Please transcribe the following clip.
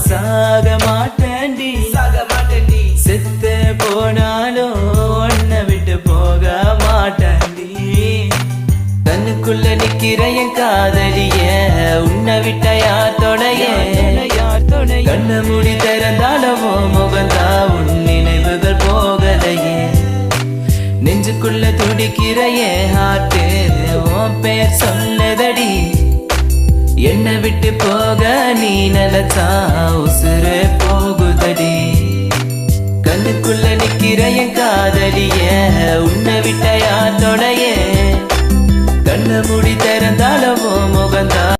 சாக மாட்டேன்டி செத்து போனாலும் உன்னை விட்டு போக மாட்டேன்டி கண்ணுக்குள்ள நிக்கிற என் காதலிய உன்னை விட்ட யார் துணைய கண்ண மூடி திறந்தாலவோ முகந்தா உன் நினைவுகள் போகலையே நெஞ்சுக்குள்ள துடிக்கிற என் ஹார்ட்டு உன் பேர் சொன்னதடி என்னை விட்டு போக நீ நினைச்சா உசுறு போகுதடி கண்ணுக்குள்ள நிக்கிற என் காதலிய உன்னை விட்ட யார் துணையே